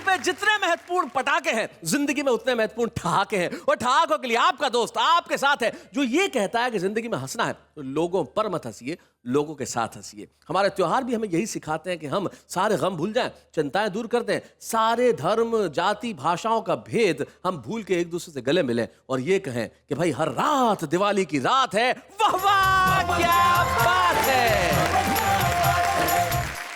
पे जितने महत्वपूर्ण पटाखे हैं, जिंदगी में उतने महत्वपूर्ण ठहाके हैं। और ठहाकों के लिए आपका दोस्त आपके साथ है, जो ये कहता है कि जिंदगी में हंसना है तो लोगों पर मत हंसिए, लोगों के साथ हंसिए। हमारे त्योहार भी हमें यही सिखाते हैं कि हम सारे गम भूल जाएं, चिंताएं दूर कर दें, सारे धर्म, जाति, भाषाओं का भेद हम भूल के एक दूसरे से गले मिलें और ये कहें कि भाई हर रात दिवाली की रात है। वाह वाह, क्या बात है।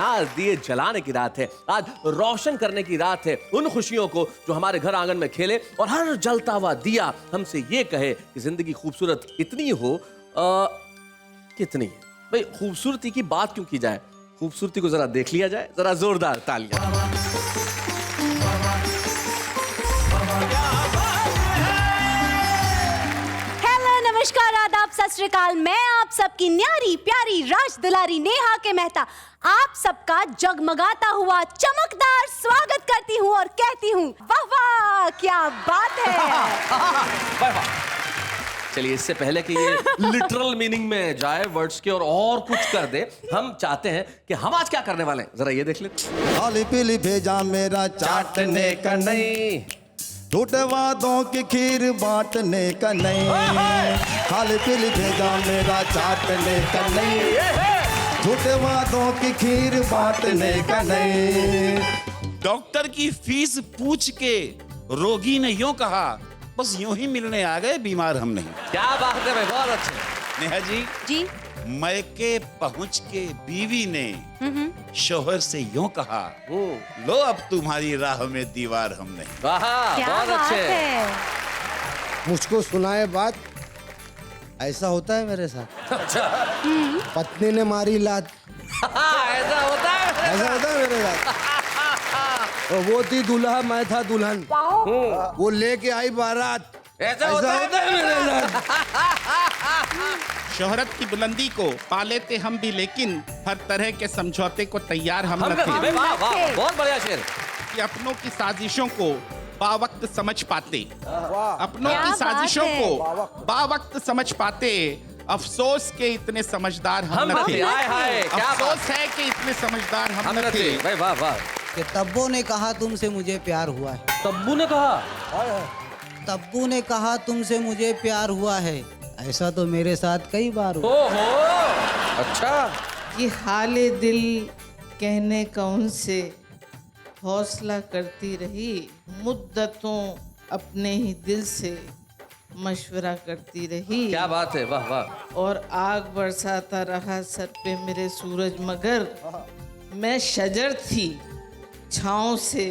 आज दिए जलाने की रात है, आज रोशन करने की रात है उन खुशियों को जो हमारे घर आंगन में खेले और हर जलता हुआ दिया हमसे ये कहे कि जिंदगी खूबसूरत इतनी हो कितनी है। भाई खूबसूरती की बात क्यों की जाए, खूबसूरती को जरा देख लिया जाए, जरा जोरदार तालियां। हेलो, नमस्कार, आदाब, सत श्री अकाल। मैं आप सबकी न्यारी प्यारी राज दुलारी नेहा के मेहता आप सबका जगमगाता हुआ चमकदार स्वागत करती हूँ और कहती हूँ वाह वाह, क्या बात है। चलिए, इससे पहले कि ये लिटरल मीनिंग में जाए वर्ड्स के और कुछ कर दे, हम चाहते हैं कि हम आज क्या करने वाले हैं, जरा ये देख लेते। खाली पीली भेजा मेरा चाटने का नहीं, झूठे वादों की खीर बांटने का नहीं। खाली पीली भेजा मेरा चाटने का नहीं, झूठे वादों की खीर बांटने का नहीं। डॉक्टर की फीस पूछ के रोगी ने यूं कहा, बस यूं ही मिलने आ गए, बीमार हम नहीं। क्या बात है भाई, बहुत अच्छे। नेहा जी, मैके पहुंच के बीवी ने शोहर से यूं कहा, लो अब तुम्हारी राह में दीवार हम नहीं। वाह, बहुत अच्छे। मुझको सुनाए बात, ऐसा होता है मेरे साथ। अच्छा। पत्नी ने मारी लात, ऐसा होता है, ऐसा होता है मेरे साथ। और वो थी दूल्हा, मैं था दुल्हन, वो लेके आई बारात, ऐसा होता है मेरे साथ। शोहरत की बुलंदी को पा लेते हम भी, लेकिन हर तरह के समझौते को तैयार हम न थे। वाह वाह, बहुत बढ़िया शेर। कि अपनों की साजिशों को बावक्त समझ पाते, अपनों क्या की साजिशों बात है। को बावक्त समझ पाते, अफसोस के इतने समझदार हम न थे। हाय हाय, क्या बात अफसोस है कि इतने समझदार हम न थे। भाई, वाह वाह। कि तब्बू ने कहा तुमसे मुझे प्यार हुआ है, तब्बू ने कहा, तब्बू ने कहा तुमसे मुझे प्यार हुआ है, ऐसा तो मेरे साथ कई बार हुआ। ओहो, अच्छा। ये हाले दिल कहने का उनसे हौसला करती रही, मुद्दतों अपने ही दिल से मशवरा करती रही। क्या बात है, वाह वाह। और आग बरसाता रहा सर पे मेरे सूरज, मगर मैं शजर थी, छाँव से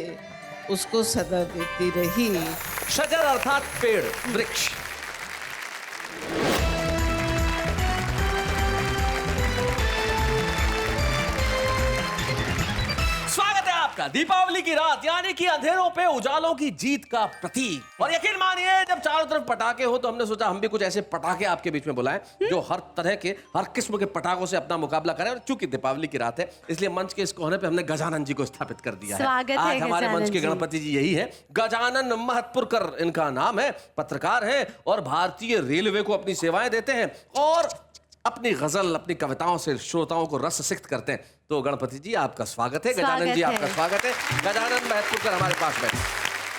उसको सदा देती रही। शजर अर्थात पेड़, वृक्ष। स्वागत है आपका दीपावली की रात, यानी कि अंधेरों पे उजालों की जीत का प्रतीक। और यकीन मानिए, जब चारों तरफ पटाखे हो तो हमने सोचा हम भी कुछ ऐसे पटाखे आपके बीच में बुलाएं जो हर तरह के, हर किस्म के पटाखों से अपना मुकाबला करें। और चूंकि दीपावली की रात है, इसलिए मंच के इस कोने पे हमने गजानन जी को स्थापित कर दिया है। स्वागत है आज हमारे गजानन मंच के जी। गणपति जी यही है, गजानन महतपुरकर इनका नाम है, पत्रकार हैं और भारतीय रेलवे को अपनी सेवाएं देते हैं और अपनी गजल, अपनी कविताओं से श्रोताओं को रस सिक्त करते हैं। तो गणपति जी, आपका स्वागत है। गजानन जी, आपका स्वागत है। गजानन महतपुरकर हमारे पास बैठे।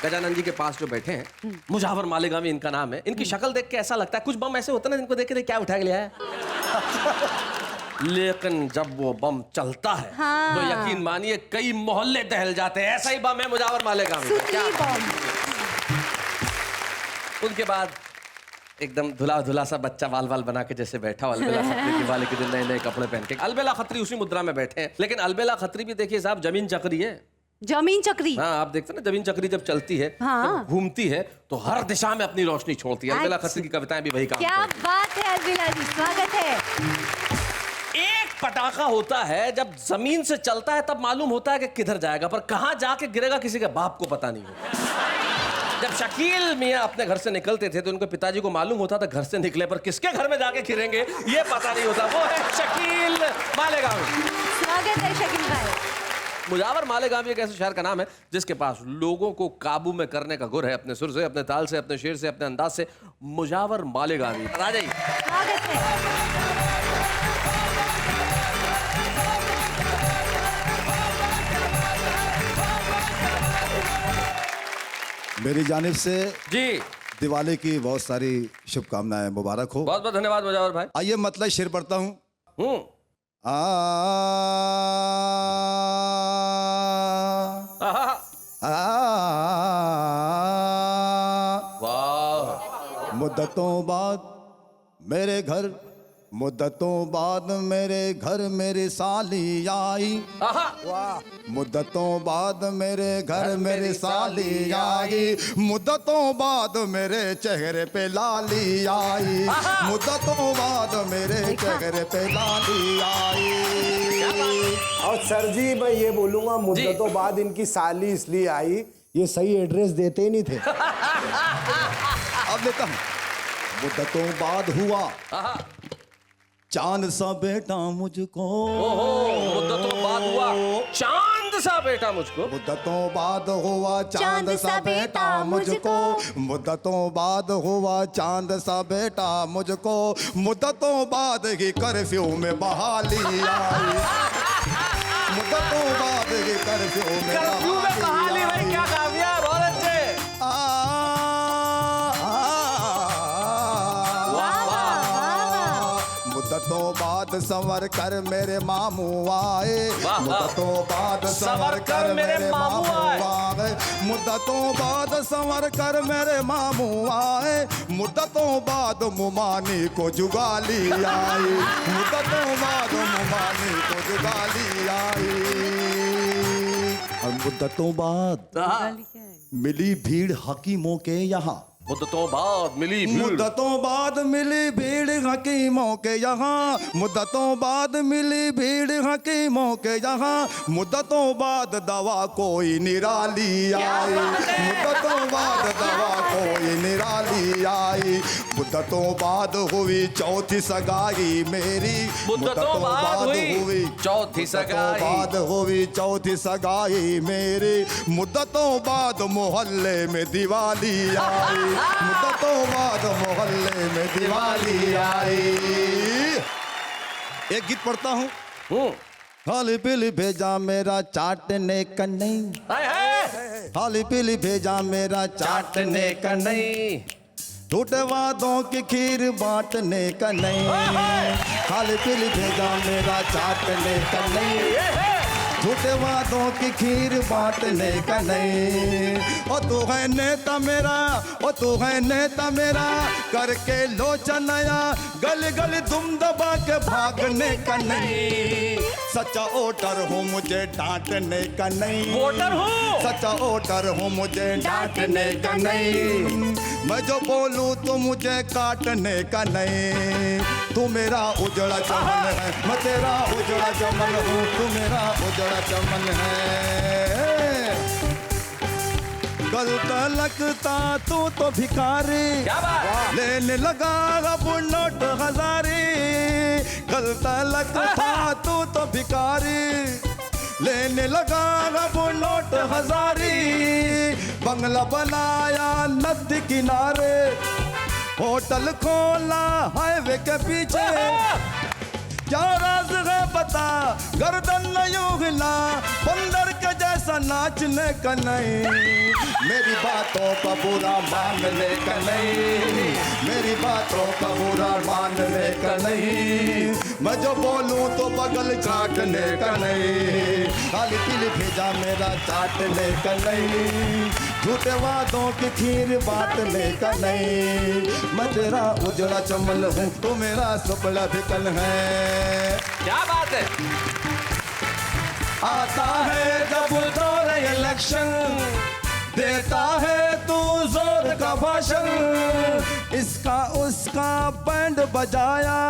गजानन जी के पास जो बैठे हैं, मुजावर मालेगामी इनका नाम है। इनकी शक्ल देख के ऐसा लगता है, कुछ बम ऐसे होते हैं ना जिनको देख के क्या उठा के लिया है। लेकिन जब वो बम चलता है तो यकीन मानिए कई मोहल्ले दहल जाते हैं। ऐसा ही बम है मुजावर मालेगामी। क्या उनके बाद एकदम धुला धुला सा बच्चा वाल वाल बना के जैसे बैठा, अलबेला खत्री दिवाली के दिन नए नए कपड़े पहन के। अलबेला खत्री उसी मुद्रा में बैठे हैं, लेकिन अलबेला खत्री भी देखिए साहब जमीन चक्री है। जमीन चक्री, हाँ, आप देखते हैं ना, जमीन चक्री जब चलती है, जब घूमती है तो हर दिशा में अपनी रोशनी छोड़ती है। अलबेला खत्री की कविताएं भी वही काम क्या करती हैं। बात है अलबेला जी, स्वागत है। एक पटाखा होता है जब जमीन से चलता है तब मालूम होता है कि किधर जाएगा, पर कहां जाके गिरेगा किसी के बाप को पता नहीं होता। जब शकील मियां अपने घर से निकलते थे तो उनके पिताजी को मालूम होता था घर से निकले, पर किसके घर में जाके गिरेंगे ये पता नहीं होता। वो है शकील मालेगामी। स्वागत है शकील भाई। मुजावर मालेगामी एक ऐसे शहर का नाम है जिसके पास लोगों को काबू में करने का गुर है, अपने सुर से, अपने ताल से, अपने शेर से, अपने अंदाज से। मुजावर मालेगामी, आ जाइए। स्वागत है। मेरी जानिब से जी दिवाली की बहुत सारी शुभकामनाएं, मुबारक हो। बहुत बहुत धन्यवाद मुजावर भाई। आइए मतलब शेर पढ़ता हूँ। आहा, वाह। मुद्दतों बाद मेरे घर, मुद्दतों बाद मेरे घर मेरी साली आई। आहा, मुद्दतों बाद मेरे घर मेरी साली आई। मुद्दतों बाद मेरे चेहरे पे लाली आई। मुद्दतों बाद मेरे चेहरे पे लाली आई। और सर जी मैं ये बोलूंगा, मुद्दतों बाद इनकी साली इसलिए आई, ये सही एड्रेस देते ही नहीं थे। अब लेता हूँ। मुद्दतों बाद हुआ आहा, चांद सा बेटा मुझको। ओहो, मुद्दतों बाद हुआ चांद सा बेटा मुझको। मुद्दतों बाद हुआ चांद सा बेटा मुझको। मुद्दतों बाद हुआ चांद सा बेटा मुझको। मुद्दतों बाद ही कर्फ्यू में बहाली आई। मुद्दतों बाद ही कर्फ्यू में कहानी भाई क्या कामयाब, बहुत अच्छे। मुद्दतों बाद संवर कर मेरे मामू आए। मुद्दतों बाद संवर कर मेरे मामू आए। मुद्दतों बाद संवर कर मेरे मामू आए। मुद्दतों बाद मुमानी को जुगाली आई। मुद्दतों बाद मुमानी को जुगाली आई। और मुद्दतों बाद मिली भीड़ हकीमों के यहाँ। मुद्दतों बाद मिली भीड़। मुद्दतों बाद मिली भीड़ हकीमों के यहाँ। मुद्दतों बाद मिली भीड़ हकीमों के यहाँ। मुद्दतों बाद दवा कोई निराली आई। मुद्दतों बाद दवा कोई निराली आई। मुद्दतों बाद हुई चौथी सगाई मेरी। मुद्दतों बाद हुई चौथी सगाई। बाद हुई चौथी सगाई मेरी। मुद्दतों बाद मोहल्ले में दिवाली आई। मुद्दतों बाद मोहल्ले में दिवाली आई। एक गीत पढ़ता हूँ। खाली पीली भेजा मेरा चाटने का नहीं। खाली पीली भेजा मेरा चाटने का नहीं। टूटे वादों की खीर बांटने का नहीं। खाली पीली भेजा मेरा चाटने का नहीं। झूठे वादों की खीर बांटने का नहीं। ओ तू है नेता मेरा, ओ तू है नेता मेरा, करके लोचन आया गली गली दुम दबा के भागने का नहीं। सच्चा वोटर हूँ मुझे डांटने का नहीं। वोटर हूँ सच्चा वोटर हूँ मुझे डांटने का नहीं। मैं जो बोलूँ तो मुझे काटने का नहीं। तू मेरा उजड़ा चमन है, मैं तेरा उजड़ा चमन हूँ। तू मेरा उजड़ा चमन है। कल लगता तू तो भिखारी, क्या बात। लेने लगा अब नोट हजारी। कल लगता तू तो भिखारी, लेने लगा अब नोट हजारी। बंगला बनाया नदी किनारे, होटल खोला हाईवे के पीछे। क्या राज है बता, गर्दन यूं हिला, बंदर के जैसा नाचने का नहीं। मेरी बातों का बुरा मानने का नहीं। मेरी बातों का बुरा मानने का नहीं। मैं जो बोलूं तो बगल चाटने का नहीं। खाली पीली भेजा मेरा चाटने का नहीं। झूठे वादों की खीर बांटने का नहीं। मैं तेरा उजड़ा चमन हूँ, तू मेरा सुपड़ा भिकल है। क्या बात है। आता है जब दौर इलेक्शन, देता है तू जोर का भाषण। इसका उसका बैंड बजाया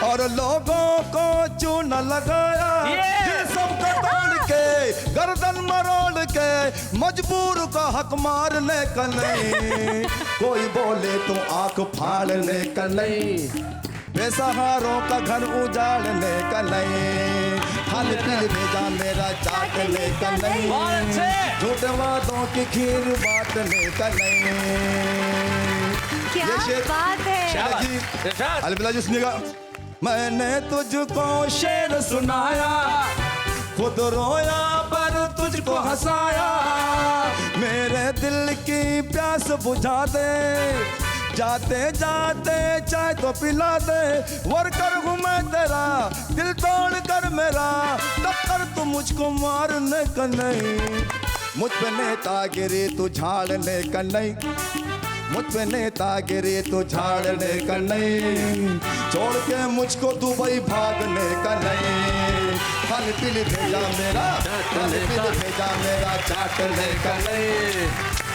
और लोगों को चून लगाया। ये सब तोड़ के गर्दन मरोड़ के मजबूर का हक मारने का नहीं। कोई बोले तो आंख फाड़ने का नहीं। बेसहारों का घर उजाड़ने का नहीं। खाली पीली भेजा मेरा चाटने का नहीं। झूठे वादों की खीर बांटने का नहीं। क्या ये शेर- बात है। इरशाद। अलबिला जी सुनिएगा। मैंने तुझको शेर सुनाया, खुद रोया पर तुझको हंसाया, मेरे दिल की प्यास बुझा दे, जाते जाते चाय तो पिला दे, वर्कर हूँ मैं तेरा, दिल तोड़ कर मेरा, टक्कर तू मुझको मारने का नहीं, मुझ पे नेतागिरी तू झाड़ने का नहीं, मुझ पे नेतागिरी तू झाड़ने का नहीं, छोड़ के मुझको दुबई भागने का नहीं, खाली पीली भेजा मेरा, खाली पीली भेजा मेरा, चाटने का नहीं,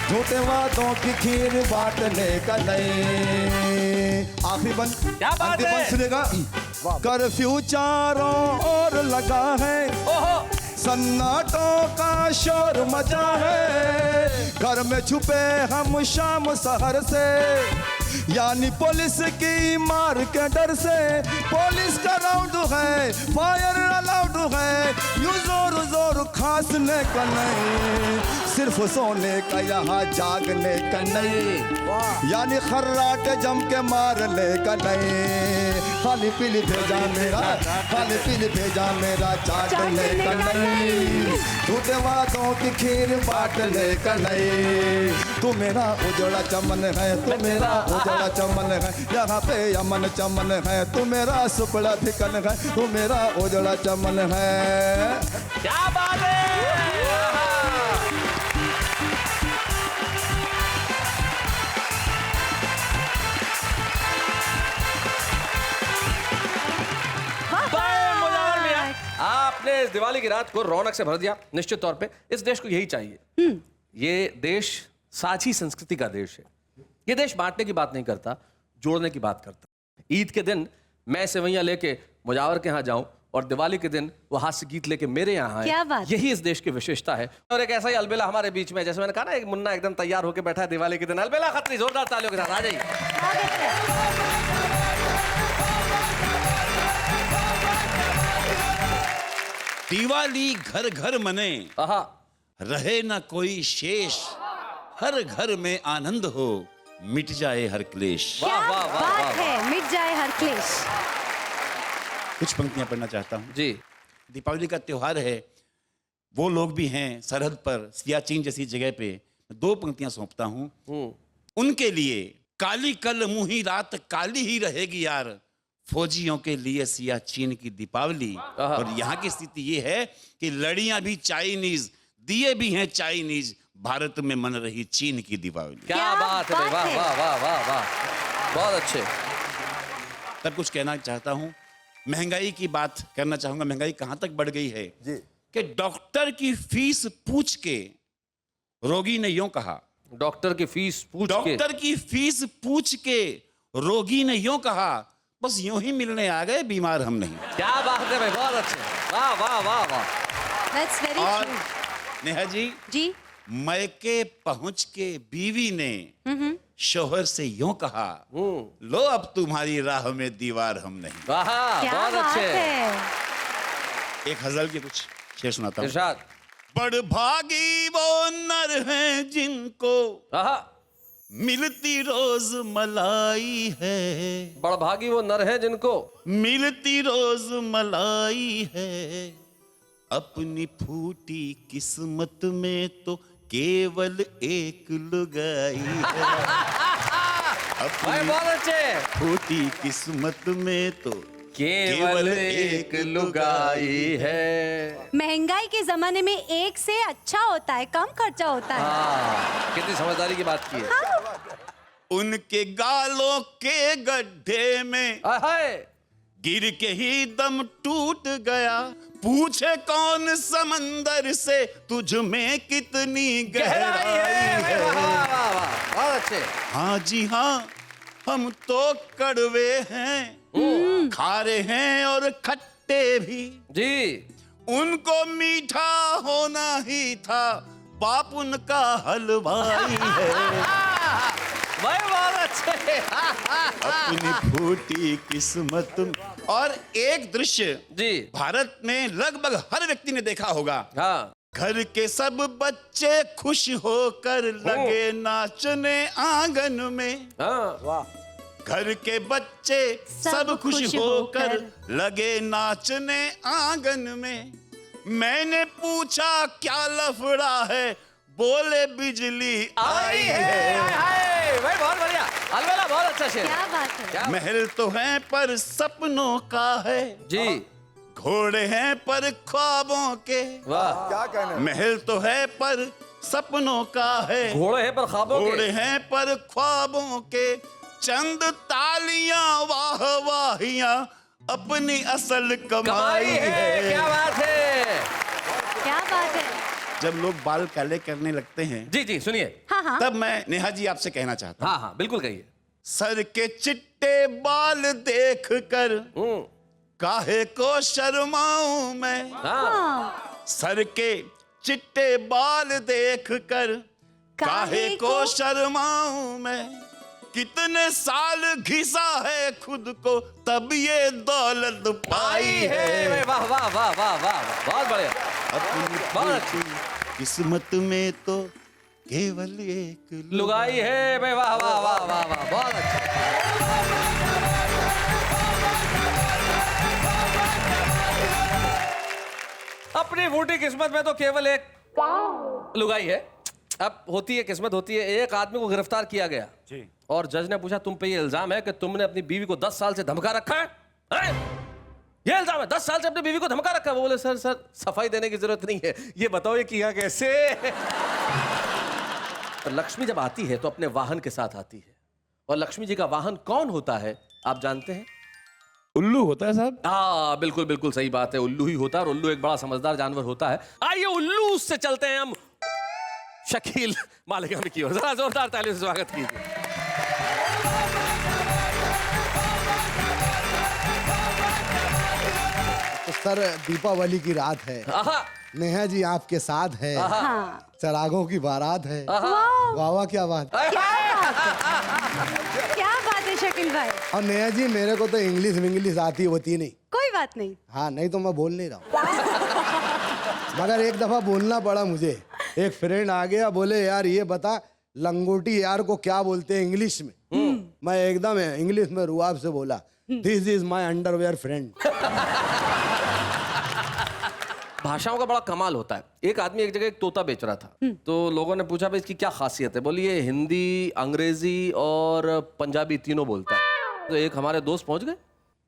झूठे वादों की खीर बांटने का नहीं। आखिरी बंद, क्या बात अंतिम है? बंद सुनेगा। कर्फ्यू चारों ओर लगा है, ओहो सन्नाटों का शोर मचा है, घर में छुपे हम शाम सहर से, यानी पुलिस की मार के डर से, पुलिस का राउंड है, फायर अलाउड है, यूं जोर जोर खांसने का नहीं, सिर्फ सोने का यहाँ जागने का नहीं, यानी खर्राट जम के मारने का नहीं, खाली पीली भेजा मेरा, खाली पीली भेजा मेरा, चाटने का नहीं, झूठे वादों की खीर बांटने का नहीं, तू मेरा उजड़ा चमन है, तू मेरा उजड़ा चमन है, यहाँ पे अमन चमन है, तू मेरा सुपड़ा धिकन है, तू मेरा उजड़ा चमन है। क्या बात है। आपने इस दिवाली की रात को रौनक से भर दिया। निश्चित तौर पे इस देश को यही चाहिए। ये देश साझी संस्कृति का देश है। ये देश बांटने की बात नहीं करता, जोड़ने की बात करता। ईद के दिन मैं सेवैयां लेके मुजावर के यहाँ जाऊं और दिवाली के दिन वो हास्य गीत लेके मेरे यहाँ आए, क्या बात? यही इस देश की विशेषता है। और एक ऐसा ही अलबेला हमारे बीच में, जैसे मैंने कहा ना, एक मुन्ना एकदम तैयार होकर बैठा है दिवाली के दिन। अलबेला खत्री, जोरदार तालियों के साथ आ जाइए। दिवाली घर घर मने, आहा, रहे ना कोई शेष, हर घर में आनंद हो, मिट जाए हर क्लेश। क्या वाह, वाह, वाह, बात वाह। है, मिट जाए हर क्लेश। कुछ पंक्तियां पढ़ना चाहता हूँ। जी, दीपावली का त्योहार है, वो लोग भी हैं सरहद पर, सियाचिन जैसी जगह पे। दो पंक्तियां सौंपता हूँ उनके लिए। काली कल मुही रात काली ही रहेगी यार, फौजियों के लिए सियाचिन की दीपावली। और यहाँ की स्थिति ये है कि लड़ियां भी चाइनीज, दिए भी हैं चाइनीज, भारत में मन रही चीन की दीपावली। क्या बात है, वाह वाह वाह वाह वाह, बहुत अच्छे। तब कुछ कहना चाहता हूँ, महंगाई की बात करना चाहूंगा। महंगाई कहाँ तक बढ़ गई है जी। कि डॉक्टर की फीस पूछ के रोगी ने यूं कहा, डॉक्टर की फीस पूछ के, डॉक्टर की फीस पूछ के रोगी ने यूं कहा, बस यूं ही मिलने आ गए, बीमार हम नहीं। क्या बात है भाई, बहुत अच्छे, वाह वाह वाह वाह। That's very और true. नेहा जी, जी, मैके पहुंच के बीवी ने शोहर से यूं कहा, लो अब तुम्हारी राह में दीवार हम नहीं। वाह, क्या बहुत बात अच्छे। है। एक गजल के कुछ शेर सुनाता हूं। इरशाद। बड़ भागी वो नर हैं जिनको आहा, मिलती रोज मलाई है, बड़भागी वो नर है जिनको मिलती रोज मलाई है, अपनी फूटी किस्मत में तो केवल एक लुगाई है। भाई, अपनी बहुत अच्छे। फूटी किस्मत में तो केवल एक लुगाई है। महंगाई के जमाने में एक से अच्छा होता है, कम खर्चा होता है। हाँ, कितनी समझदारी की बात की है। उनके गालों के गड्ढे में हाय, गिर के ही दम टूट गया, पूछे कौन समंदर से तुझ में कितनी गहराई है। वाह, वाह, वाह, बहुत अच्छे। हाँ जी हाँ, हम तो कड़वे हैं, खारे हैं और खट्टे भी, जी, उनको मीठा होना ही था, बाप उनका हलवाई है। भाई, बहुत अच्छे। अपनी फूटी किस्मत में। और एक दृश्य जी, भारत में लगभग हर व्यक्ति ने देखा होगा। हाँ, घर के सब बच्चे खुश होकर लगे नाचने आंगन में, हाँ, वाह। घर के बच्चे सब खुश होकर लगे नाचने आंगन में, मैंने पूछा क्या लफड़ा है, बोले बिजली आई है। हाय भाई, बहुत बढ़िया अलबेला, बहुत अच्छा शेर। क्या बात है। क्या महल तो है पर सपनों का है, जी, घोड़े हैं पर ख्वाबों के। वाह। क्या कहना है? महल तो है पर सपनों का है, घोड़े हैं पर ख्वाबों के। घोड़े हैं पर ख्वाबों के, चंद तालियां वाह वाहियां अपनी असल कमाई कमाई है। है। क्या बात है। क्या बात है। जब लोग बाल काले करने लगते हैं, जी जी सुनिए। हाँ हाँ। तब मैं नेहा जी आपसे कहना चाहता हूँ, हाँ हाँ बिल्कुल कहिए। सर के चिट्टे बाल देख कर हम्म, काहे को शर्माऊं मैं। हाँ। सर के चिट्टे बाल देख कर काहे को शर्माऊं मैं। कितने साल घिसा है खुद को, तब ये दौलत पाई है। वाह वाह वाह वाह वाह, बहुत बढ़िया। अपनी बहुत अच्छी। किस्मत में तो केवल एक लुगाई है भाई, वाह वाह वाह वाह वाह, बहुत अच्छा। अपनी फूटी किस्मत में तो केवल एक लुगाई है। अब होती है किस्मत, होती है। एक आदमी को गिरफ्तार किया गया जी। और जज ने पूछा तुम पे ये इल्जाम है कि तुमने अपनी बीवी को 10 साल से धमका रखा है? हैं? ये इल्जाम है, 10 साल से अपनी बीवी को धमका रखा है। वो बोले सर सफाई देने की जरूरत नहीं है, ये बताओ ये किया कैसे। लक्ष्मी जब आती है तो अपने वाहन के साथ आती है, और लक्ष्मी जी का वाहन कौन होता है आप जानते हैं? उल्लू होता है साहब। हाँ बिल्कुल बिल्कुल सही बात है, उल्लू ही होता है, और उल्लू एक बड़ा समझदार जानवर होता है। आइए उल्लू से चलते हैं हम शकील मालिकान की ओर। जरा जोरदार तालियों से स्वागत कीजिए। तो सर दीपावली की रात है, आहा, नेहा जी आपके साथ है, हाँ। चरागों की बारात है। आहा। वाह वाह क्या बात। क्या बात है शकील भाई। और नेहा जी मेरे को तो इंग्लिश आती होती नहीं। कोई बात नहीं। हाँ नहीं तो मैं बोल नहीं रहा हूँ। मगर एक दफा बोलना पड़ा मुझे। एक फ्रेंड आ गया, बोले यार ये बता लंगोटी यार को क्या बोलते हैं इंग्लिश में। मैं एकदम इंग्लिश में रुआब से बोला, this is my underwear friend. भाषाओं का बड़ा कमाल होता है। एक आदमी एक जगह एक तोता बेच रहा था, तो लोगों ने पूछा भाई इसकी क्या खासियत है? बोली ये हिंदी, अंग्रेजी और पंजाबी तीनों बोलता है। तो एक हमारे दोस्त पहुंच गए,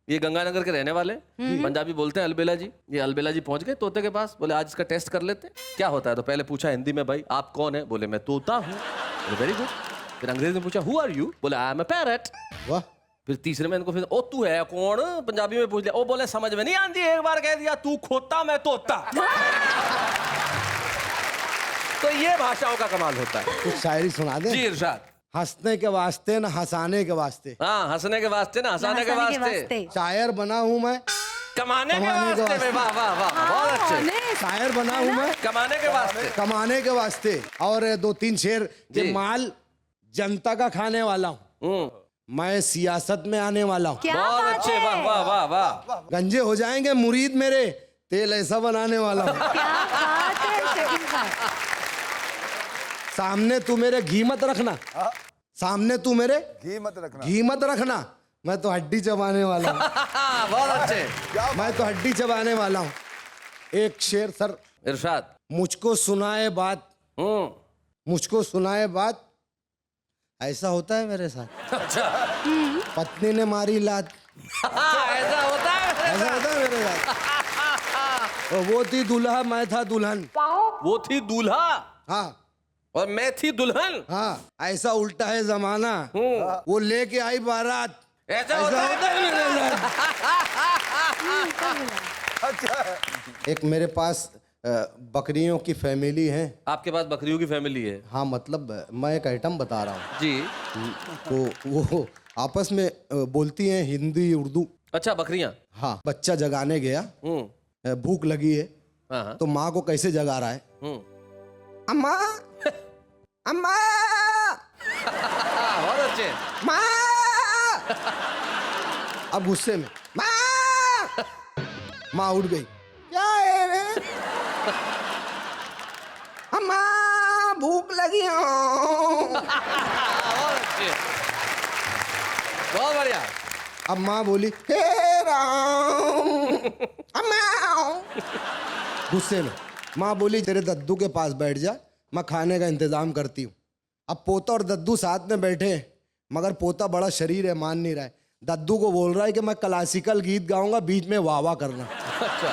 ये गंगानगर के रहने वाले, पंजाबी बोलते हैं, अलबेला जी। ये अलबेला जी पहुंच गए तोते के पास, बोले आज इसका टेस्ट कर लेते हैं, क्या होता है? तो पहले पूछा हिंदी में भाई आप कौन है? बोले मैं तोता हूँ। Very good. फिर अंग्रेजी में पूछा हु आर यू? बोले आई एम अ पैरट। वाह। फिर तीसरे में इनको फिर ओ तू है कौन? पंजाबी में पूछ लिया। ओ बोले समझ में नहीं आती, एक बार कह दिया तू खोता मैं तोता। तो ये भाषाओं का कमाल होता है। कुछ शायरी सुना दे। जी इरशाद। हंसने के वास्ते न हंसाने के वास्ते, हाँ हंसने के वास्ते ना हंसाने के वास्ते, शायर बना हूँ मैं, कमाने के कमाने के वास्ते में। वाह वाह वाह, बहुत अच्छे। शायर बना हूँ मैं कमाने के वास्ते। कमाने के वास्ते। और 2-3 शेर के जी। माल जनता का खाने वाला हूँ, मैं सियासत में आने वाला हूँ। क्या बहुत बात अच्छे, है। वाह वाह वाह वाह। गंजे हो जाएंगे मुरीद मेरे, तेल ऐसा बनाने वाला हूँ। क्या बात है शकील भाई। सामने तू मेरे घी मत रखना, सामने तू मेरे घी मत रखना। घी मत रखना, मैं तो हड्डी चबाने वाला हूँ। बहुत अच्छे। मैं तो हड्डी चबाने वाला हूँ। एक शेर सर। इरशाद। मुझको सुनाए बात, मुझको सुनाए बात, ऐसा होता है मेरे साथ। अच्छा। पत्नी ने मारी लात, ऐसा होता है। ऐसा होता है मेरे साथ। और वो थी दूल्हा मैं था दुल्हन। वो थी दूल्हा हाँ और मैं थी दुल्हन। हाँ, ऐसा उल्टा है जमाना, वो लेके आई बारात, ऐसा ऐसा होता होता है मेरे साथ। एक मेरे पास बकरियों की फैमिली है। आपके पास बकरियों की फैमिली है? हाँ मतलब मैं एक आइटम बता रहा हूँ। जी। तो वो आपस में बोलती हैं हिंदी उर्दू। अच्छा बकरियां। हाँ, बच्चा जगाने गया, भूख लगी है, हाँ। तो माँ को कैसे जगा रहा है? अम्मा अम्मा बहुत अच्छे। माँ। अब गुस्से में माँ, माँ उठ गई, क्या है रे? अम्मा भूख लगी हो। बहुत अच्छे, बहुत बढ़िया। अब माँ बोली हे राम अम्मा। गुस्से में। माँ बोली तेरे दद्दू के पास बैठ जा, मैं खाने का इंतजाम करती हूँ। अब पोता और दद्दू साथ में बैठे, मगर पोता बड़ा शरीर है, मान नहीं रहा है। दद्दू को बोल रहा है कि मैं क्लासिकल गीत गाऊंगा, बीच में वाह वाह करना। अच्छा।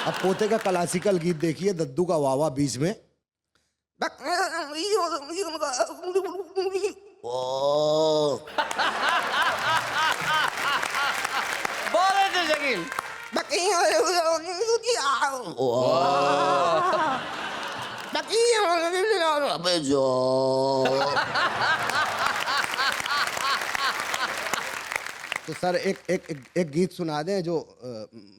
अब पोते का क्लासिकल गीत देखिए, दद्दू का वाह वाह बीच में। बोले थे शकील। तो सर एक गीत सुना दें जो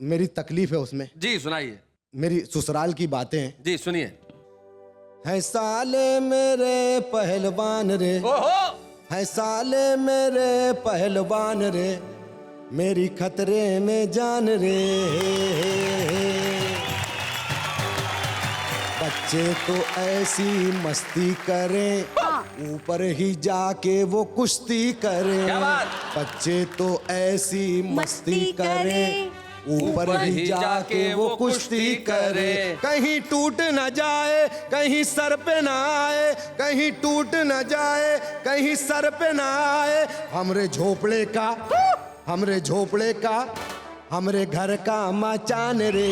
मेरी तकलीफ है उसमें। जी सुनाइए। मेरी ससुराल की बातें हैं। जी सुनिए। है साले मेरे पहलवान रे, ओहो। है साले मेरे पहलवान रे, मेरी खतरे में जान रे। बच्चे तो ऐसी मस्ती करें, ऊपर ही जाके वो कुश्ती करें। क्या बात? बच्चे तो ऐसी मस्ती करें, ऊपर ही जाके वो कुश्ती करे। कहीं टूट न जाए, कहीं सर पे ना आए, कहीं टूट न जाए, कहीं सर पे ना आए। हमरे झोपड़े का, हमरे झोपड़े का, हमरे घर का मचान रे।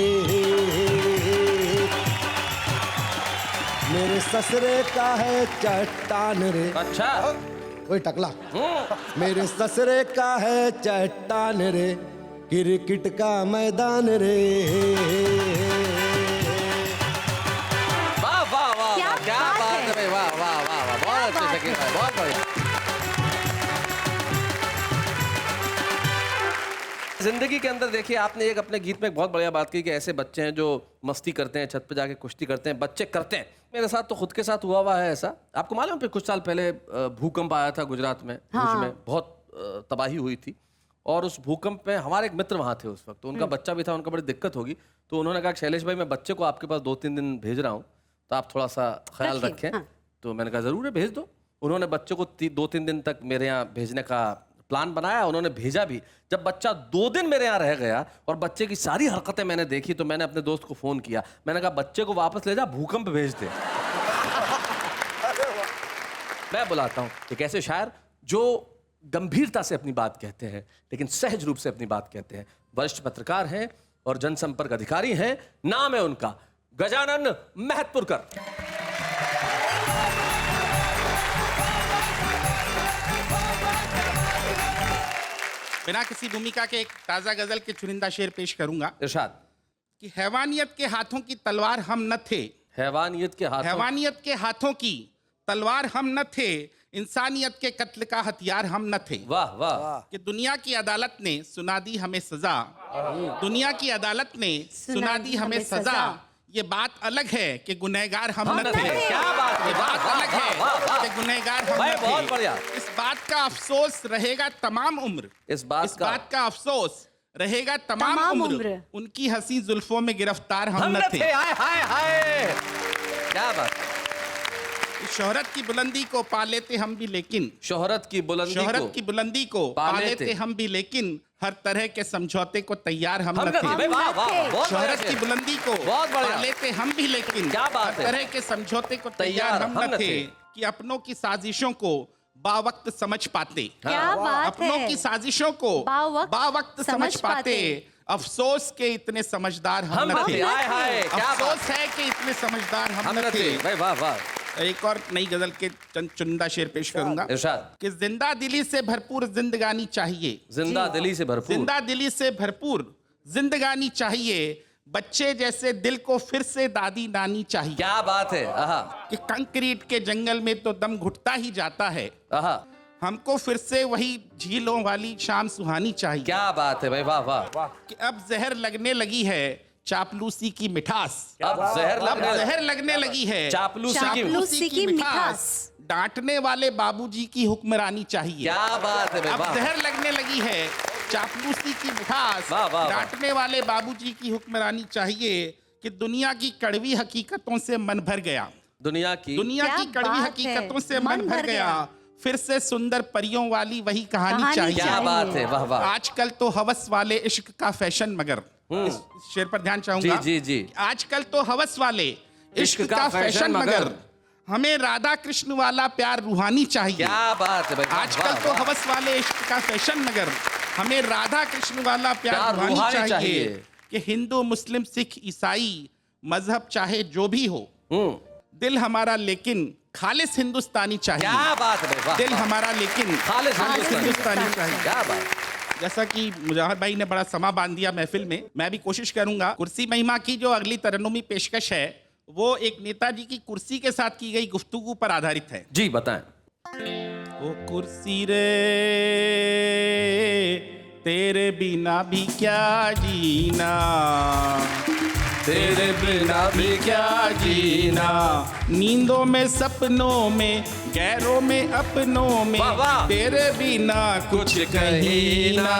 मेरे ससुरे का है चट्टान रे। अच्छा। वही टकला। मेरे ससुरे का है चट्टान रे, क्रिकेट का मैदान रे। वाह वाह वाह, क्या क्या बात बात है। है भाई, वाह वाह वाह वाह, बहुत क्या अच्छे बात शकील है। भाई, बहुत बढ़िया। जिंदगी के अंदर देखिए, आपने एक अपने गीत में एक बहुत बढ़िया बात की कि ऐसे बच्चे हैं जो मस्ती करते हैं, छत पे जाके कुश्ती करते हैं, बच्चे करते हैं। मेरे साथ तो खुद के साथ हुआ है ऐसा। आपको मालूम है कुछ साल पहले भूकंप आया था गुजरात में, भुज में, बहुत तबाही हुई थी। और उस भूकंप में हमारे एक मित्र वहाँ थे उस वक्त, तो उनका बच्चा भी था, उनका बड़ी दिक्कत होगी। तो उन्होंने कहा शैलेश भाई मैं बच्चे को आपके पास 2-3 दिन भेज रहा हूँ, तो आप थोड़ा सा ख्याल रखिए, रखें। हाँ। तो मैंने कहा ज़रूर है, भेज दो। उन्होंने बच्चे को 2-3 दिन तक मेरे यहाँ भेजने का प्लान बनाया, उन्होंने भेजा भी। जब बच्चा 2 दिन मेरे यहाँ रह गया और बच्चे की सारी हरकतें मैंने देखी, तो मैंने अपने दोस्त को फ़ोन किया। मैंने कहा बच्चे को वापस ले जा, भूकंप भेज दे। मैं बुलाता हूँ एक ऐसे शायर जो गंभीरता से अपनी बात कहते हैं, लेकिन सहज रूप से अपनी बात कहते हैं। वरिष्ठ पत्रकार हैं और जनसंपर्क अधिकारी हैं। नाम है उनका गजानन महतपुरकर। बिना किसी भूमिका के एक ताजा गजल के चुनिंदा शेर पेश करूंगा इरशाद। कि हैवानियत के हाथों की तलवार हम न थे, हैवानियत के हाथों, हैवानियत के हाथों की तलवार हम न थे, इंसानियत के कत्ल का हथियार हम न थे। वाह वाह। कि दुनिया की अदालत ने सुना दी हमें सजा, दुनिया की अदालत ने सुना दी हमें सजा। ये बात अलग है कि गुनहगार हम न थे। क्या बात है, ये बात वाह, अलग वाह, वाह, वाह। है कि गुनहगार हम भाई, न बहुत थे। बढ़िया। इस बात का अफसोस रहेगा तमाम उम्र, इस बात का अफसोस रहेगा तमाम उम्र। उनकी हंसी जुल्फों में गिरफ्तार हम न थे। हाय हाय हाय, क्या बात। इस शोहरत की बुलंदी को पा लेते हम भी, लेकिन शोहरत की बुलंदी को पा लेते हम भी, लेकिन हर तरह के समझौते को तैयार हम न थे। वाह वाह, बहुत शोहरत बढ़िया की बुलंदी को बहुत बढ़िया। पा लेते हम भी, लेकिन क्या बात हर है। तरह के समझौते को तैयार हम न थे। कि अपनों की साजिशों को बावक्त समझ पाते, क्या बात है। अपनों की साजिशों को बावक्त समझ पाते। अफसोस के इतने समझदार हम न थे। हाय हाय, क्या बात। अफसोस है कि इतने समझदार हम न थे। भाई वाह वाह। एक और नई गजल के चंद चुनिंदा शेर पेश करूंगा। इरशाद। कि जिंदा दिली से भरपूर जिंदगानी चाहिए, जिंदा दिली से भरपूर, जिंदा दिली से भरपूर जिंदगानी चाहिए। बच्चे जैसे दिल को फिर से दादी नानी चाहिए। क्या बात है। आहा कि कंक्रीट के जंगल में तो दम घुटता ही जाता है, आहा, हमको फिर से वही झीलों वाली शाम सुहानी चाहिए। क्या बात है भाई, वाह वाह। कि अब जहर लगने लगी है चापलूसी की मिठास, अब जहर लगने लगी है चापलूसी की मिठास। डांटने वाले बाबूजी की हुक्मरानी चाहिए। क्या बात है भाई, अब वाह। जहर लगने लगी है चापलूसी की मिठास, वाह, वाह, वाह। डांटने वाले बाबूजी की हुक्मरानी चाहिए। कि दुनिया की कड़वी हकीकतों से मन भर गया, दुनिया की दुनिया की कड़वी हकीकतों से मन भर गया। फिर से सुंदर परियों वाली वही कहानी चाहिए। क्या बात है, वाह वाह। आजकल तो हवस वाले इश्क का फैशन, मगर इस शेर पर ध्यान चाहूंगा। जी, जी। आजकल तो हवस वाले इश्क का फैशन मगर हमें राधा कृष्ण वाला प्यार रूहानी चाहिए। क्या बात है भाई, आजकल तो हवस वाले इश्क का फैशन मगर हमें राधा कृष्ण वाला प्यार रूहानी चाहिए कि हिंदू मुस्लिम सिख ईसाई मजहब चाहे जो भी हो, दिल हमारा लेकिन खालिस हिंदुस्तानी चाहिए। क्या बात है भाई, दिल हमारा लेकिन खालिस हिंदुस्तानी चाहिए। क्या बात। जैसा कि मुजाहिर भाई ने बड़ा समा बांध दिया महफिल में, मैं भी कोशिश करूंगा। कुर्सी महिमा की जो अगली तरन्नुमी पेशकश है वो एक नेताजी की कुर्सी के साथ की गई गुफ्तगू पर आधारित है। जी बताएं। वो कुर्सी रे तेरे बिना भी क्या जीना, तेरे बिना भी क्या जीना, नींदों में सपनों में गैरों में अपनों में, वाह वाह। तेरे बिना कुछ कहीं ना,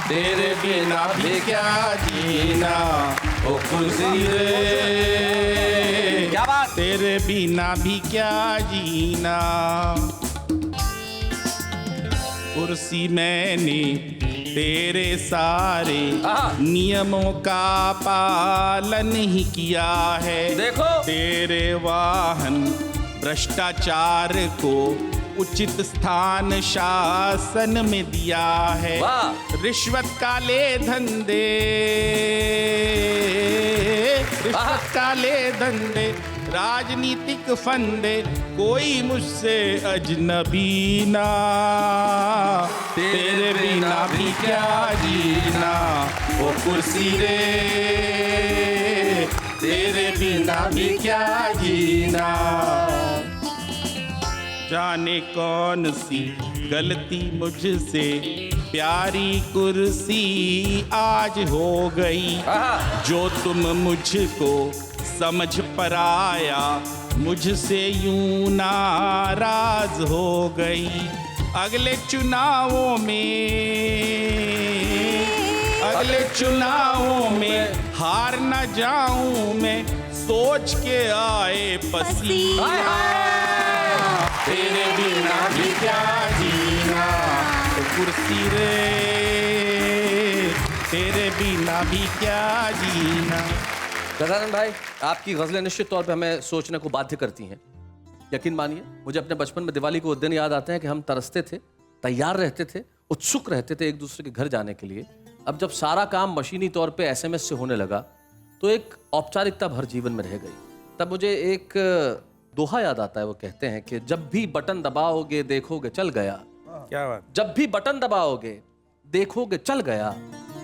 तेरे बिना भी क्या जीना, ओ कुर्सी रे क्या बात। तेरे बिना भी क्या जीना। कुर्सी मैंने तेरे सारे नियमों का पालन ही किया है। देखो तेरे वाहन भ्रष्टाचार को उचित स्थान शासन में दिया है। वाह। रिश्वत काले धंधे, रिश्वत काले धंधे, राजनीतिक फंदे, कोई मुझसे अजनबी ना, तेरे बिना भी क्या जीना, ओ कुर्सी रे तेरे बिना भी क्या जीना। जाने कौन सी गलती मुझसे प्यारी कुर्सी आज हो गई, जो तुम मुझको समझ पर आया मुझसे यूं नाराज हो गई। अगले चुनावों में हार न जाऊं मैं, सोच के आए पसीना, तेरे बिना भी क्या जीना, कुर्सी रे तेरे बिना भी क्या जीना। गजानन भाई, आपकी गजलें निश्चित तौर पे हमें सोचने को बाध्य करती हैं। यकीन मानिए, मुझे अपने बचपन में दिवाली के वो दिन याद आते हैं कि हम तरसते थे, तैयार रहते थे, उत्सुक रहते थे एक दूसरे के घर जाने के लिए। अब जब सारा काम मशीनी तौर पे SMS से होने लगा तो एक औपचारिकता भर जीवन में रह गई। तब मुझे एक दोहा याद आता है, वो कहते हैं कि जब भी बटन दबाओगे देखोगे चल गया। क्या बात। जब भी बटन दबाओगे देखोगे चल गया,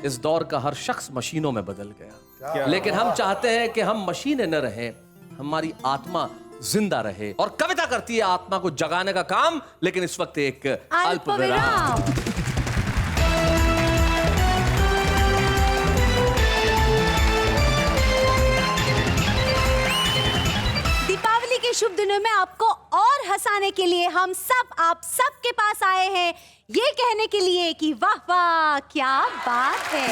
इस दौर का हर शख्स मशीनों में बदल गया। लेकिन हम चाहते हैं कि हम मशीनें न रहें, हमारी आत्मा जिंदा रहे। और कविता करती है आत्मा को जगाने का काम। लेकिन इस वक्त एक अल्प विराम। दीपावली के शुभ दिनों में आपको और हंसाने के लिए हम सब आप सबके पास आए हैं, ये कहने के लिए कि वाह वाह क्या बात है।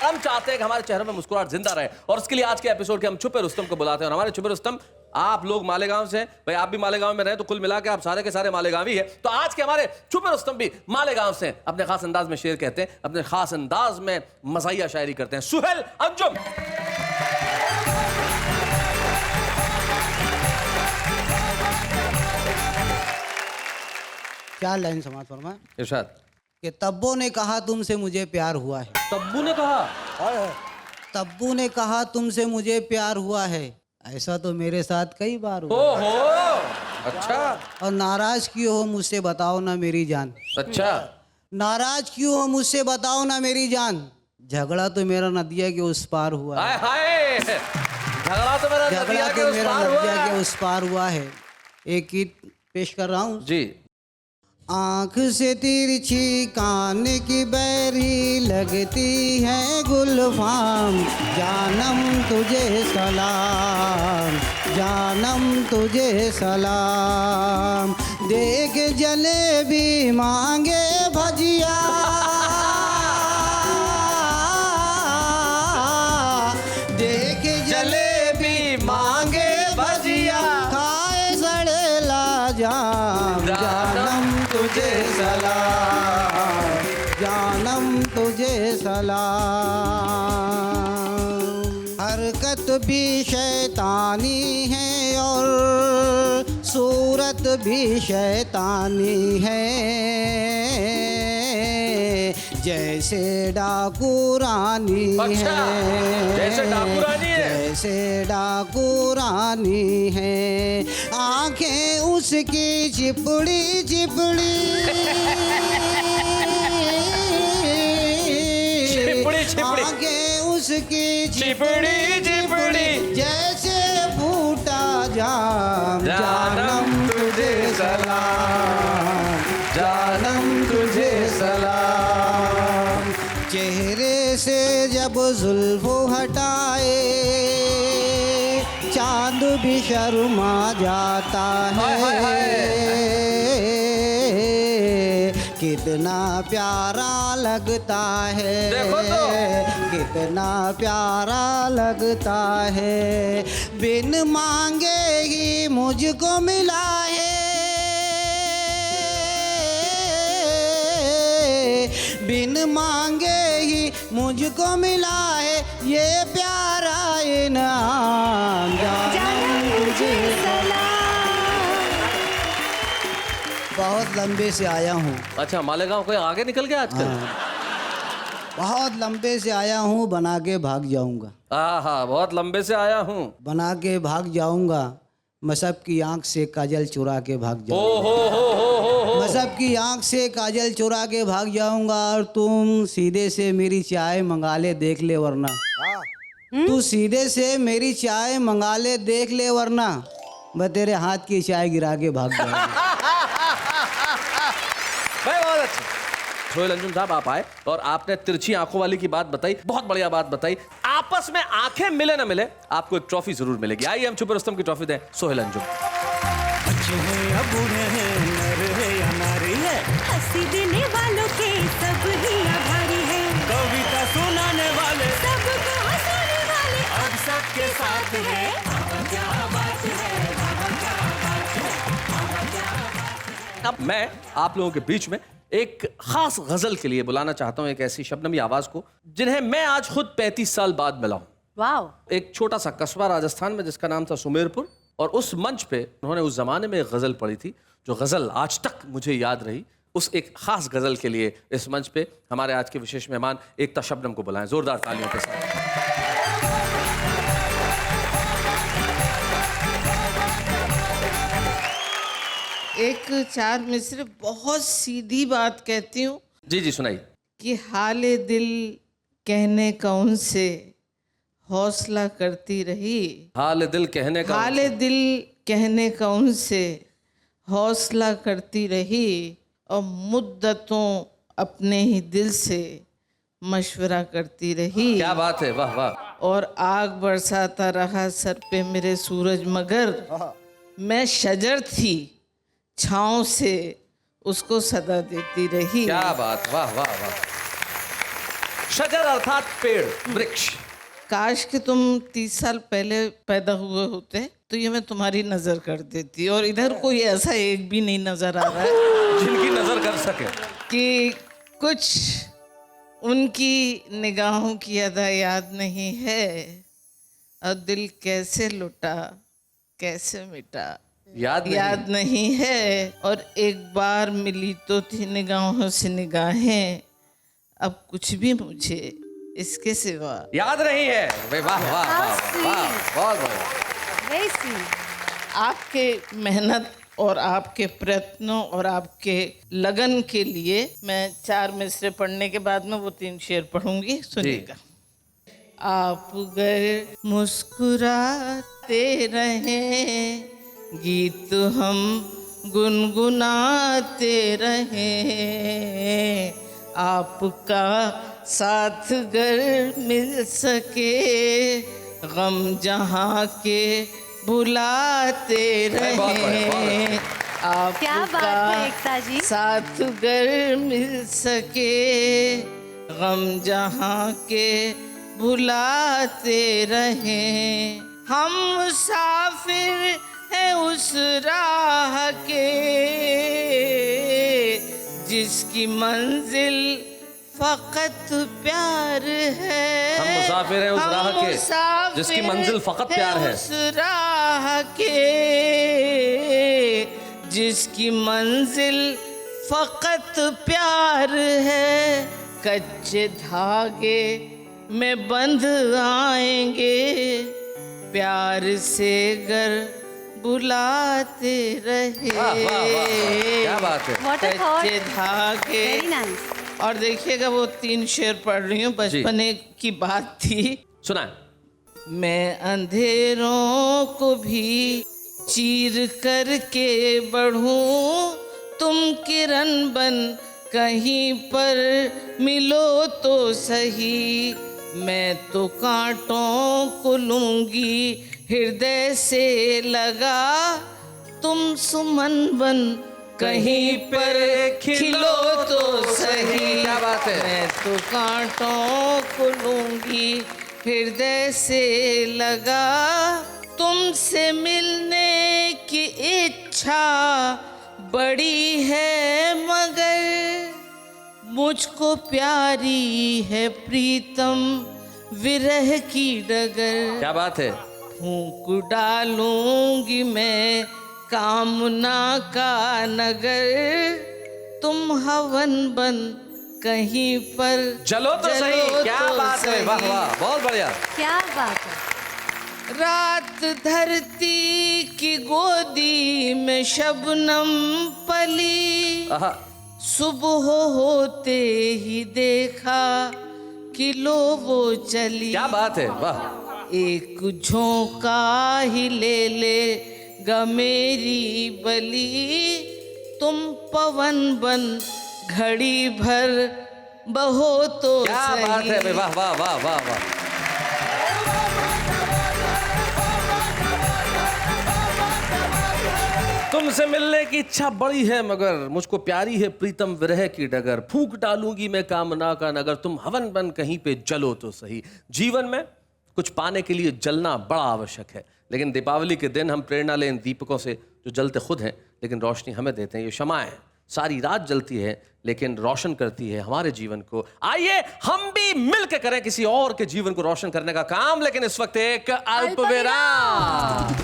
हम चाहते हैं कि हमारे चेहरों में मुस्कुराहट जिंदा रहे, और उसके लिए आज के एपिसोड के हम छुपे रुस्तम को बुलाते हैं। और हमारे छुपे रुस्तम, आप लोग मालेगांव से हैं भाई, आप भी मालेगांव में रहे तो कुल मिला के आप सारे के सारे मालेगांवी हैं। तो आज के हमारे छुपे रुस्तम भी मालेगांव से हैं। अपने खास अंदाज में शेर कहते हैं, अपने खास अंदाज में मज़ाहिया शायरी करते हैं। सुहेल अंजुम। क्या लाइन समाज फरमा इरशाद। कि तब्बू ने कहा तुमसे मुझे प्यार हुआ है, तब्बू ने कहा, तब्बू ने कहा तुमसे मुझे प्यार हुआ है, ऐसा तो मेरे साथ कई बार हुआ। ओहो, अच्छा और नाराज क्यों हो मुझसे बताओ ना मेरी जान, अच्छा, नाराज क्यों हो मुझसे बताओ ना मेरी जान, झगड़ा तो मेरा नदिया के उस पार हुआ है, हाय झगड़ा तो मेरा झगड़ा तो मेरा नदिया के उस पार हुआ है। एक गीत पेश कर रहा हूँ जी। आँख से तिरछी कान की बैरी लगती है गुलफाम, जानम तुझे सलाम, जानम तुझे सलाम, देख जलेबी मांगे भजिया, देख जलेबी मांगे भजिया, खाए सड़ेला जाम, जानम तुझे सलाम, जानम सलाम। हरकत भी शैतानी है और सूरत भी शैतानी है, जैसे डाकू रानी अच्छा, है, जैसे डाकू रानी है, जैसे डाकू रानी है। आंखें उसकी चिपड़ी चिपड़ी चिपड़ी चिपड़ी, आंखें उसकी चिपड़ी चिपड़ी, जैसे फूटा जाम। जानम तुझे सलाम, जानम तुझे सलाम। चेहरे से जब जुल्फ़ो हटाए चांद भी शर्मा जाता है, कितना प्यारा लगता है, देखो तो। कितना प्यारा लगता है। बिन मांगे ही मुझको मिला है, बिन मांगे ही मुझको मिला है, ये प्यारा इनाम। जानम तुझे सलाम। बहुत लंबे से आया हूँ, अच्छा, मालेगांव कोई आगे निकल गया आजकल? बहुत लंबे से आया हूँ, बना के भाग जाऊंगा। हाँ, बहुत लंबे से आया हूँ। बना के भाग जाऊंगा, मैं सबकी आंख से काजल चुरा के भाग ओ जाऊंगा। हो। मैं सबकी आंख से काजल चुरा के भाग जाऊंगा, और तुम सीधे से मेरी चाय मंगा ले देख ले वरना। तू सीधे से मेरी चाय मंगा ले देख ले वरना मैं तेरे हाथ की चाय गिरा के भाग जाऊंगा। भाई बहुत अच्छा। सोहेल अंजुम साहब, आप आए और आपने तिरछी आंखों वाली की बात बताई, बहुत बढ़िया बात बताई। आपस में आंखें मिले ना मिले, आपको एक ट्रॉफी जरूर मिलेगी। आइए हम छुपे रुस्तम की ट्रॉफी दें सोहेल अंजुम। बच्चे हैं या बूढ़े हैं, नर है या नारी है, हंसी देने वालों के सब ही आभारी है, कविता सुनाने वाले सबको हंसाने वाले अब सबके साथ है। क्या बात है, क्या बात है। अब मैं आप लोगों के बीच में एक खास गजल के लिए बुलाना चाहता हूं एक ऐसी शबनमी आवाज को जिन्हें मैं आज खुद 35 साल बाद मिला हूं। वाओ। एक छोटा सा कस्बा राजस्थान में जिसका नाम था सुमेरपुर, और उस मंच पे उन्होंने उस जमाने में एक गजल पढ़ी थी जो गजल आज तक मुझे याद रही। उस एक खास गजल के लिए इस मंच पे हमारे आज के विशेष मेहमान एकता शबनम को बुलाएं जोरदार तालियों के साथ। एक चार मिसरे बहुत सीधी बात कहती हूँ जी जी सुनाइए। कि हाले दिल कहने कौन से हौसला करती रही, हाल दिल कहने का हाले दिल कहने कौन से हौसला करती रही, और मुद्दतों अपने ही दिल से मशवरा करती रही। क्या बात है, वाह वाह। और आग बरसाता रहा सर पे मेरे सूरज, मगर मैं शजर थी छाँव से उसको सदा देती रही। क्या बात, वाह वाह वाह। शजर अर्थात पेड़, वृक्ष। काश कि तुम 30 साल पहले पैदा हुए होते तो ये मैं तुम्हारी नजर कर देती, और इधर कोई ऐसा एक भी नहीं नजर आ रहा है जिनकी नजर कर सके कि कुछ उनकी निगाहों की अदा याद नहीं है, और दिल कैसे लुटा कैसे मिटा याद नहीं है। और एक बार मिली तो थी निगाहों से निगाहें, अब कुछ भी मुझे इसके सिवा याद नहीं है। वाह वाह वाह वाह, बहुत बढ़िया। Very sweet. आपके मेहनत और आपके प्रयत्नों और आपके लगन के लिए मैं 4 मिसरे पढ़ने के बाद में वो 3 शेर पढ़ूंगी, सुनिएगा। आप गर मुस्कुराते रहें, गीत हम गुनगुनाते रहें, आपका साथ गर मिल सके, गम जहाँ के भुलाते रहें, क्या बात है एकता जी। आपका साथ गर मिल सके, गम जहाँ के भुलाते रहें। हम मुसाफिर हैं उस राह के, जिसकी मंजिल फकत प्यार है। हम मुसाफिर हैं उस हम राह के मुसाफिर जिसकी मंजिल फकत प्यार है। उस राह के जिसकी मंजिल फकत प्यार है। कच्चे धागे में बंध आएंगे, प्यार से गर बुलाते रहे। वाह, वाह, वाह, वाह। क्या बात है। What a thought. कच्चे धागे। Very nice. और देखिएगा वो 3 शेर पढ़ रही हूँ, बचपने की बात थी। सुना। मैं अंधेरों को भी चीर करके बढ़ूं, तुम किरण बन कहीं पर मिलो तो सही। मैं तो कांटों को लूंगी हृदय से लगा, तुम सुमन बन कहीं पर खिलो तो सही। क्या बात है। मैं तो कांटों को लूंगी हृदय से लगा, तुमसे मिलने की इच्छा बड़ी है मगर मुझको प्यारी है प्रीतम विरह की डगर। क्या बात है। फूंक डालूंगी मैं कामना का नगर, तुम हवन बन कहीं पर चलो तो सही। क्या तो बात है। वाह वाह, बहुत बढ़िया। क्या बात है। रात धरती की गोदी में शबनम पली, आहा। सुबह होते ही देखा कि लो वो चली। क्या बात है। वाह। एक झोंका ही ले गा मेरी बली, तुम पवन बन घड़ी भर बहो तो क्या सही। बात है भाई। वाह वाह वाह वाह वाह। तुमसे मिलने की इच्छा बड़ी है मगर मुझको प्यारी है प्रीतम विरह की डगर, फूंक डालूंगी मैं कामना का नगर, तुम हवन बन कहीं पे जलो तो सही। जीवन में कुछ पाने के लिए जलना बड़ा आवश्यक है, लेकिन दीपावली के दिन हम प्रेरणा लें इन दीपकों से जो जलते खुद हैं लेकिन रोशनी हमें देते हैं। ये शमाएं सारी रात जलती है लेकिन रोशन करती है हमारे जीवन को। आइए हम भी मिलकर करें किसी और के जीवन को रोशन करने का काम, लेकिन इस वक्त एक अल्पविराम।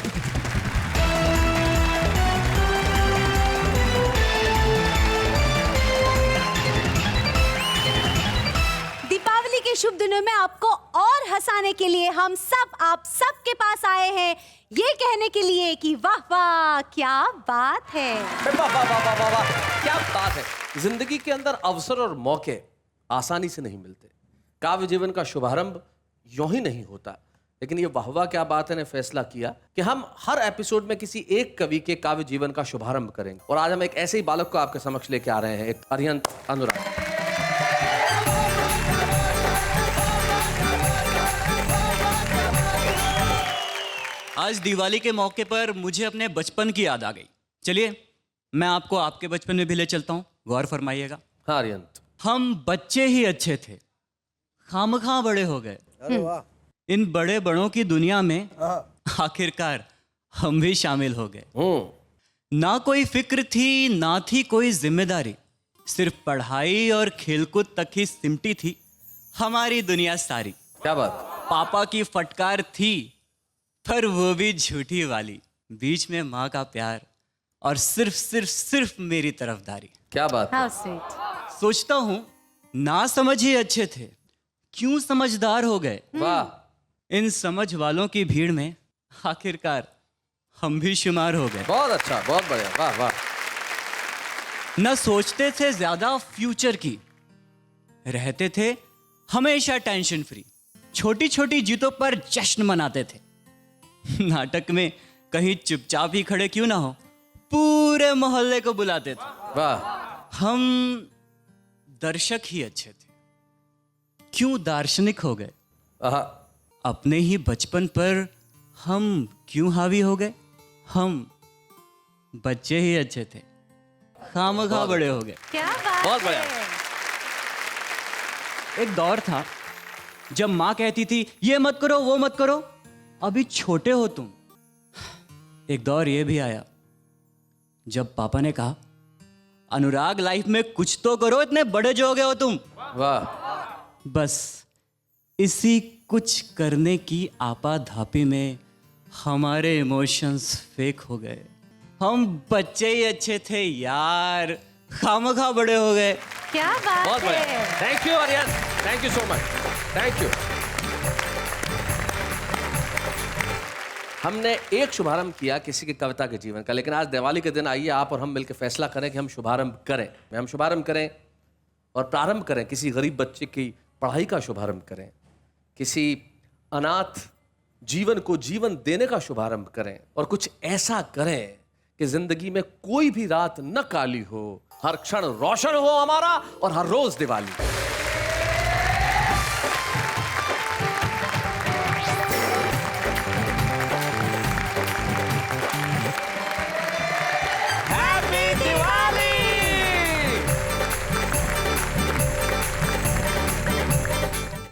दीपावली के शुभ दिनों में आपको और हंसाने के लिए हम सब आप सबके पास आए हैं, ये कहने के लिए कि वाह वाह क्या बात है। वाह वाह वाह वाह वाह वाह, क्या बात है। जिंदगी के अंदर अवसर और मौके आसानी से नहीं मिलते। काव्य जीवन का शुभारंभ यूं ही नहीं होता, लेकिन ये वाह वाह क्या बात है ने फैसला किया कि हम हर एपिसोड में किसी एक कवि के काव्य जीवन का शुभारंभ करेंगे। और आज हम एक ऐसे ही बालक को आपके समक्ष लेके आ रहे हैं, एक अरिहंत अनुराग। आज दिवाली के मौके पर मुझे अपने बचपन की याद आ गई। चलिए मैं आपको आपके बचपन में भी ले चलता हूँ, गौर फरमाइएगा। हाँ अरिहंत। हम बच्चे ही अच्छे थे, खामखा बड़े हो गए। इन बड़े बड़ों की दुनिया में आखिरकार हम भी शामिल हो गए। ना कोई फिक्र थी, ना थी कोई जिम्मेदारी, सिर्फ पढ़ाई और खेलकूद तक ही सिमटी थी हमारी दुनिया सारी। क्या बात। पापा की फटकार थी पर वो भी झूठी वाली, बीच में माँ का प्यार और सिर्फ सिर्फ सिर्फ मेरी तरफदारी। क्या बात। How sweet. सोचता हूँ ना समझ ही अच्छे थे, क्यों समझदार हो गए। वाह। इन समझ वालों की भीड़ में आखिरकार हम भी शुमार हो गए। बहुत अच्छा, बहुत बढ़िया। वाह वाह। न सोचते थे ज्यादा फ्यूचर की, रहते थे हमेशा टेंशन फ्री, छोटी छोटी जीतों पर जश्न मनाते थे। नाटक में कहीं चुपचाप ही खड़े क्यों ना हो, पूरे मोहल्ले को बुलाते थे। वाह। हम दर्शक ही अच्छे थे, क्यों दार्शनिक हो गए। अपने ही बचपन पर हम क्यों हावी हो गए। हम बच्चे ही अच्छे थे, खामखा बड़े हो गए। क्या बात बहुत बढ़िया। है। एक दौर था जब माँ कहती थी ये मत करो वो मत करो, अभी छोटे हो तुम। एक दौर ये भी आया जब पापा ने कहा अनुराग लाइफ में कुछ तो करो, इतने बड़े जो हो गए हो तुम। वाह। बस इसी कुछ करने की आपाधापी में हमारे इमोशंस फेक हो गए। हम बच्चे ही अच्छे थे यार, खामखा बड़े हो गए। क्या बात बहुत बढ़िया, है। Thank you Aryan, thank you so much, thank you. हमने एक शुभारंभ किया किसी की कविता के जीवन का, लेकिन आज दिवाली के दिन आइए आप और हम मिलकर फैसला करें कि हम शुभारंभ करें। हम शुभारंभ करें और प्रारंभ करें, किसी गरीब बच्चे की पढ़ाई का शुभारंभ करें, किसी अनाथ जीवन को जीवन देने का शुभारंभ करें, और कुछ ऐसा करें कि जिंदगी में कोई भी रात न काली हो, हर क्षण रोशन हो हमारा और हर रोज दिवाली।